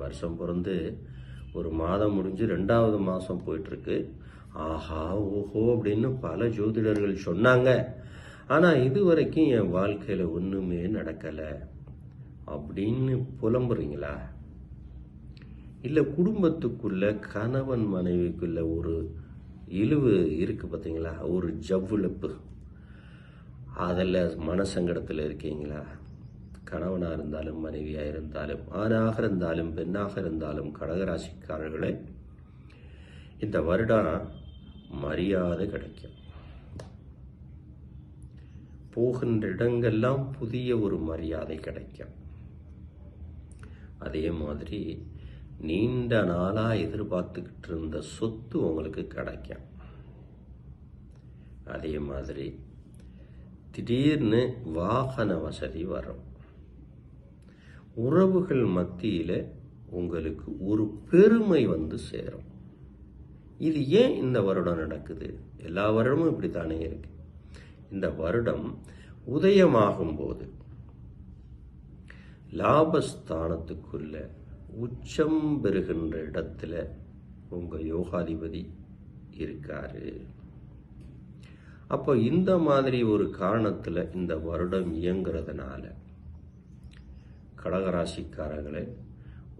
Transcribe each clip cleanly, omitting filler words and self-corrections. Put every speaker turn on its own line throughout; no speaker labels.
வருஷம் பிறந்து ஒரு மாதம் முடிஞ்சு 2வது மாதம் போயிட்டுருக்கு. ஆஹா ஓஹோ அப்படின்னு பல ஜோதிடர்கள் சொன்னாங்க. ஆனால் இது வரைக்கும் என் வாழ்க்கையில் ஒன்றுமே நடக்கலை அப்படின்னு புலம்புறீங்களா? இல்லை குடும்பத்துக்குள்ள கணவன் மனைவிக்குள்ள ஒரு இழிவு இருக்குது பார்த்தீங்களா, ஒரு ஜவ்வுலப்பு, அதில் மனசங்கடத்தில் இருக்கீங்களா? கணவனாக இருந்தாலும் மனைவியாக இருந்தாலும் ஆணாக இருந்தாலும் பெண்ணாக இருந்தாலும் கடகராசிக்காரர்களே, இந்த வருடம் மரியாதை கிடைக்கும். போகின்ற இடங்கள்லாம் புதிய ஒரு மரியாதை கிடைக்கும். அதே மாதிரி நீண்ட நாளாக எதிர்பார்த்துக்கிட்டு இருந்த சொத்து உங்களுக்கு கிடைக்கும். அதே மாதிரி திடீர்னு வாகன வசதி வரும். உறவுகள் மத்தியில் உங்களுக்கு ஒரு பெருமை வந்து சேரும். இது ஏன் இந்த வருடம் நடக்குது? எல்லா வருடமும் இப்படித்தானே இருக்கு. இந்த வருடம் உதயமாகும் போது லாபஸ்தானத்துக்குள்ள உச்சம் பெறுகின்ற இடத்துல உங்க யோகாதிபதி இருக்காரு. அப்போ இந்த மாதிரி ஒரு காரணத்துல இந்த வருடம் இயங்குறதுனால கடகராசிக்காரர்களே,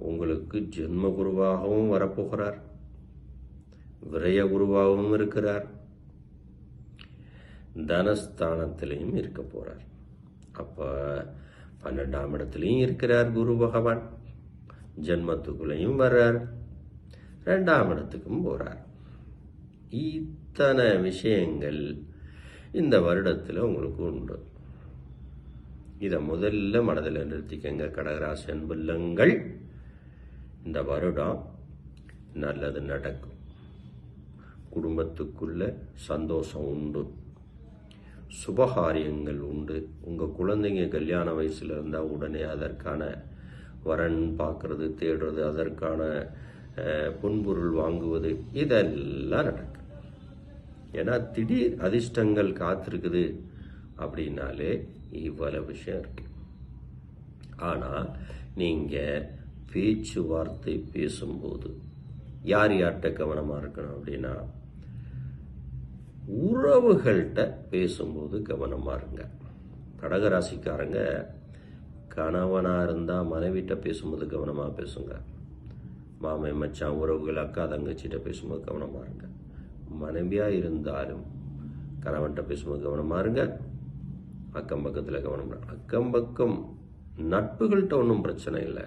உங்களுக்கு ஜென்ம குருவாகவும் வரப்போகிறார், விரய குருவாகவும் இருக்கிறார், தனஸ்தானத்திலையும் இருக்க போறார். அப்ப 12ஆம் இடத்துலையும் இருக்கிறார் குரு பகவான், ஜென்மத்துக்குள்ளையும் வர்றார், 2ஆம் இடத்துக்கும் போறார். இத்தனை விஷயங்கள் இந்த வருடத்தில் உங்களுக்கு உண்டு. இதை முதல்ல மனதில் நிறுத்திக்கங்க கடகராசி அன்புள்ளங்கள். இந்த வருடம் நல்லது நடக்கும். குடும்பத்துக்குள்ள சந்தோஷம் உண்டு, சுபகாரியங்கள் உண்டு. உங்கள் குழந்தைங்க கல்யாண வயசில் இருந்தால் உடனே அதற்கான வரன் பார்க்கறது, தேடுறது, அதற்கான பொன்பொருள் வாங்குவது, இதெல்லாம் நடக்கும். ஏன்னா திடீர் அதிர்ஷ்டங்கள் காத்திருக்குது அப்படின்னாலே இவ்வளவு விஷயம் இருக்கு. ஆனால் நீங்கள் பேச்சுவார்த்தை பேசும்போது யார் யார்கிட்ட கவனமாக இருக்கணும் அப்படின்னா, உறவுகள்கிட்ட பேசும்போது கவனமாக இருங்க. கடகராசிக்காரங்க கணவனாக இருந்தால் மனைவிட்ட பேசும்போது கவனமாக பேசுங்க. மாமை மச்சான் உறவுகள் அக்கா தங்கச்சிட்ட பேசும்போது கவனமாக இருங்க. மனைவியாக இருந்தாலும் கணவன்கிட்ட பேசும்போது கவனமாக இருங்க. அக்கம் பக்கத்தில் கவனம். அக்கம் பக்கம் நட்புகள்கிட்ட ஒன்றும் பிரச்சனை இல்லை.